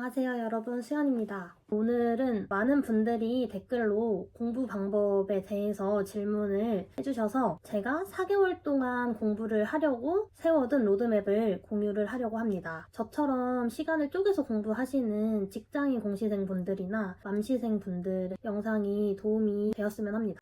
안녕하세요 여러분, 수연입니다. 오늘은 많은 분들이 댓글로 공부 방법에 대해서 질문을 해주셔서 제가 4개월 동안 공부를 하려고 세워둔 로드맵을 공유를 하려고 합니다. 저처럼 시간을 쪼개서 공부하시는 직장인 공시생 분들이나 맘시생 분들의 영상이 도움이 되었으면 합니다.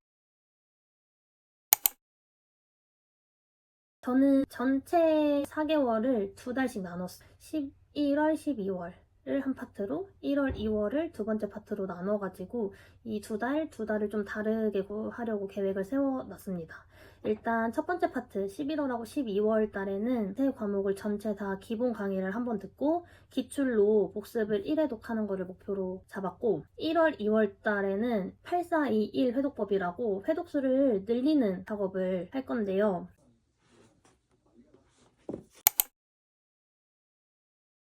저는 전체 4개월을 2달씩 나눴어요. 11월, 12월 을 한 파트로 1월, 2월을 두 번째 파트로 나눠가지고 이 두 달을 좀 다르게 하려고 계획을 세워놨습니다. 일단 첫 번째 파트 11월하고 12월 달에는 세 과목을 전체 다 기본 강의를 한번 듣고 기출로 복습을 1회독 하는 거를 목표로 잡았고 1월, 2월 달에는 8421 회독법이라고 회독수를 늘리는 작업을 할 건데요.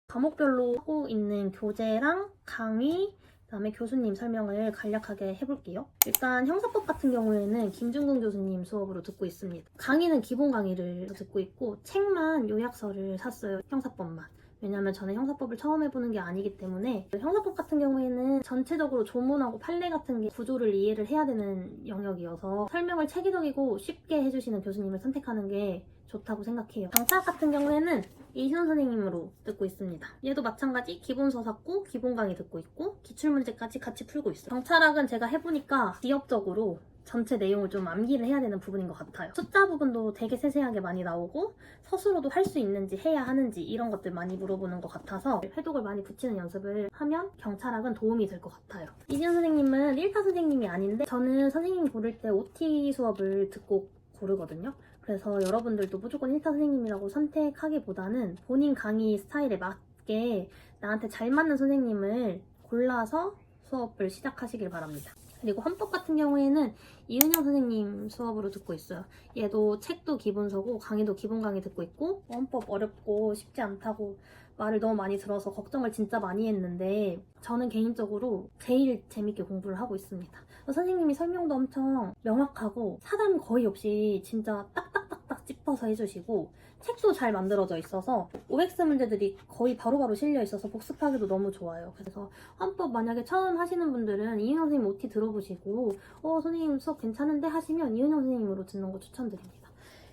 과목별로 하고 있는 교재랑 강의, 그다음에 교수님 설명을 간략하게 해볼게요. 일단 형사법 같은 경우에는 김준근 교수님 수업으로 듣고 있습니다. 강의는 기본 강의를 듣고 있고 책만 요약서를 샀어요. 형사법만. 왜냐면 저는 형사법을 처음 해보는 게 아니기 때문에 형사법 같은 경우에는 전체적으로 조문하고 판례 같은 게 구조를 이해를 해야 되는 영역이어서 설명을 체계적이고 쉽게 해주시는 교수님을 선택하는 게 좋다고 생각해요. 경찰학 같은 경우에는 이시원 선생님으로 듣고 있습니다. 얘도 마찬가지 기본서 샀고 기본 강의 듣고 있고 기출문제까지 같이 풀고 있어요. 경찰학은 제가 해보니까 지역적으로 전체 내용을 좀 암기를 해야 되는 부분인 것 같아요. 숫자 부분도 되게 세세하게 많이 나오고 서술로도 할 수 있는지 해야 하는지 이런 것들 많이 물어보는 것 같아서 회독을 많이 붙이는 연습을 하면 경찰학은 도움이 될 것 같아요. 이지연 선생님은 1타 선생님이 아닌데 저는 선생님 고를 때 OT 수업을 듣고 고르거든요. 그래서 여러분들도 무조건 1타 선생님이라고 선택하기보다는 본인 강의 스타일에 맞게 나한테 잘 맞는 선생님을 골라서 수업을 시작하시길 바랍니다. 그리고 헌법 같은 경우에는 이은영 선생님 수업으로 듣고 있어요. 얘도 책도 기본서고 강의도 기본 강의 듣고 있고 헌법 어렵고 쉽지 않다고 말을 너무 많이 들어서 걱정을 진짜 많이 했는데 저는 개인적으로 제일 재밌게 공부를 하고 있습니다. 선생님이 설명도 엄청 명확하고 사담 거의 없이 진짜 딱딱딱딱 짚어서 해주시고 책도 잘 만들어져 있어서 OX 문제들이 거의 바로바로 실려 있어서 복습하기도 너무 좋아요. 그래서 헌법 만약에 처음 하시는 분들은 이은영 선생님 OT 들어보시고 선생님 수업 괜찮은데 하시면 이은영 선생님으로 듣는 거 추천드립니다.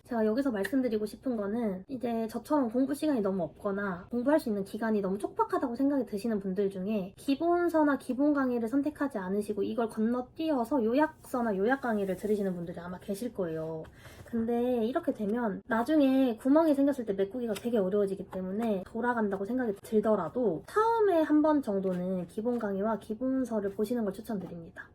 제가 여기서 말씀드리고 싶은 거는 이제 저처럼 공부 시간이 너무 없거나 공부할 수 있는 기간이 너무 촉박하다고 생각이 드시는 분들 중에 기본서나 기본 강의를 선택하지 않으시고 이걸 건너뛰어서 요약서나 요약 강의를 들으시는 분들이 아마 계실 거예요. 근데 이렇게 되면 나중에 구멍이 생겼을 때 메꾸기가 되게 어려워지기 때문에 돌아간다고 생각이 들더라도 처음에 한 번 정도는 기본 강의와 기본서를 보시는 걸 추천드립니다.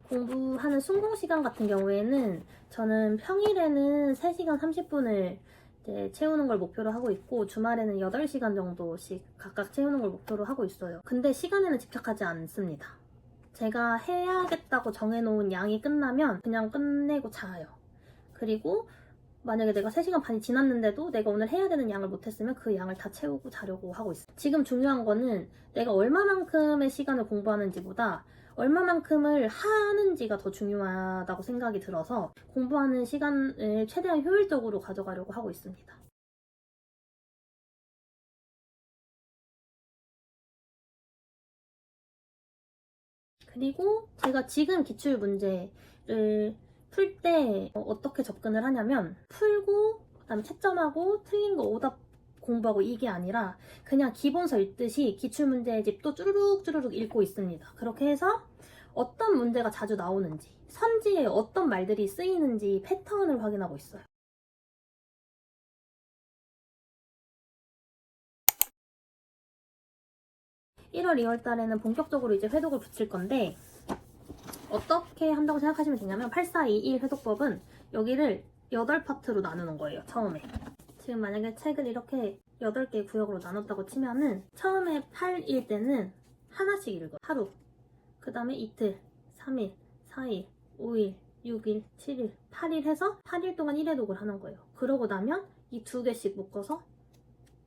공부하는 순공 시간 같은 경우에는 저는 평일에는 3시간 30분을 이제 채우는 걸 목표로 하고 있고 주말에는 8시간 정도씩 각각 채우는 걸 목표로 하고 있어요. 근데 시간에는 집착하지 않습니다. 제가 해야겠다고 정해놓은 양이 끝나면 그냥 끝내고 자요. 그리고 만약에 내가 3시간 반이 지났는데도 내가 오늘 해야 되는 양을 못했으면 그 양을 다 채우고 자려고 하고 있어요. 지금 중요한 거는 내가 얼마만큼의 시간을 공부하는지보다 얼마만큼을 하는지가 더 중요하다고 생각이 들어서 공부하는 시간을 최대한 효율적으로 가져가려고 하고 있습니다. 그리고 제가 지금 기출 문제를 풀 때 어떻게 접근을 하냐면 풀고 그다음에 채점하고 틀린 거 오답 공부하고 이게 아니라 그냥 기본서 읽듯이 기출문제집도 쭈루룩 읽고 있습니다. 그렇게 해서 어떤 문제가 자주 나오는지 선지에 어떤 말들이 쓰이는지 패턴을 확인하고 있어요. 1월, 2월 달에는 본격적으로 이제 회독을 붙일 건데 어떻게 한다고 생각하시면 되냐면 8421 회독법은 여기를 8파트로 나누는 거예요. 처음에. 지금 만약에 책을 이렇게 8개 구역으로 나눴다고 치면은 처음에 8일 때는 하나씩 읽어요. 하루. 그 다음에 이틀, 3일, 4일, 5일, 6일, 7일, 8일 해서 8일 동안 1회독을 하는 거예요. 그러고 나면 이 2개씩 묶어서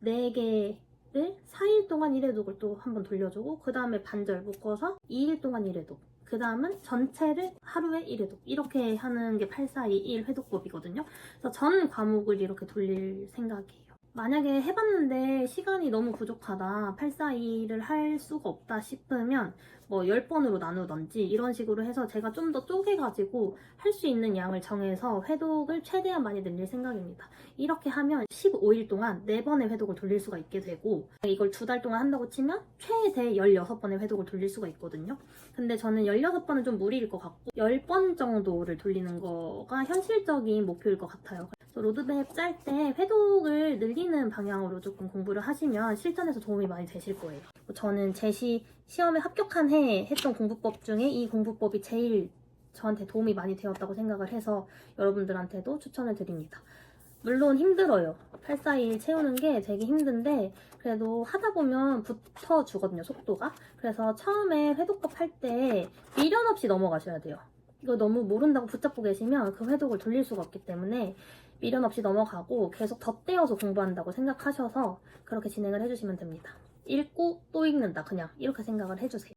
4개를 4일 동안 1회독을 또 한번 돌려주고 그 다음에 반절 묶어서 2일 동안 1회독 그 다음은 전체를 하루에 1회독 이렇게 하는 게 8421 회독법이거든요. 그래서 전 과목을 이렇게 돌릴 생각이에요. 만약에 해봤는데 시간이 너무 부족하다, 842를 할 수가 없다 싶으면 뭐 10번으로 나누던지 이런 식으로 해서 제가 좀 더 쪼개가지고 할 수 있는 양을 정해서 회독을 최대한 많이 늘릴 생각입니다. 이렇게 하면 15일 동안 4번의 회독을 돌릴 수가 있게 되고, 이걸 2달 동안 한다고 치면 최대 16번의 회독을 돌릴 수가 있거든요. 근데 저는 16번은 좀 무리일 것 같고 10번 정도를 돌리는 거가 현실적인 목표일 것 같아요. 그래서 로드맵 짤 때 회독을 늘리는 방향으로 조금 공부를 하시면 실전에서 도움이 많이 되실 거예요. 저는 제시 시험에 합격한 해에 했던 공부법 중에 이 공부법이 제일 저한테 도움이 많이 되었다고 생각을 해서 여러분들한테도 추천을 드립니다. 물론 힘들어요. 841 채우는 게 되게 힘든데 그래도 하다 보면 붙어주거든요, 속도가. 그래서 처음에 회독법 할 때 미련 없이 넘어가셔야 돼요. 이거 너무 모른다고 붙잡고 계시면 그 회독을 돌릴 수가 없기 때문에 미련 없이 넘어가고 계속 덧대어서 공부한다고 생각하셔서 그렇게 진행을 해주시면 됩니다. 읽고 또 읽는다, 그냥 이렇게 생각을 해주세요.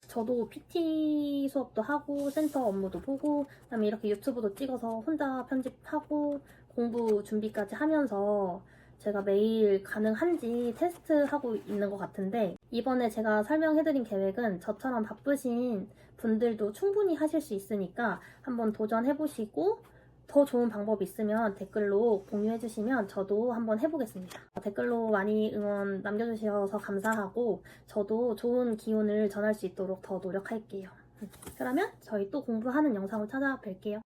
저도 PT 수업도 하고 센터 업무도 보고 그다음에 이렇게 유튜브도 찍어서 혼자 편집하고 공부 준비까지 하면서 제가 매일 가능한지 테스트하고 있는 것 같은데, 이번에 제가 설명해드린 계획은 저처럼 바쁘신 분들도 충분히 하실 수 있으니까 한번 도전해보시고 더 좋은 방법 있으면 댓글로 공유해주시면 저도 한번 해보겠습니다. 댓글로 많이 응원 남겨주셔서 감사하고 저도 좋은 기운을 전할 수 있도록 더 노력할게요. 그러면 저희 또 공부하는 영상으로 찾아뵐게요.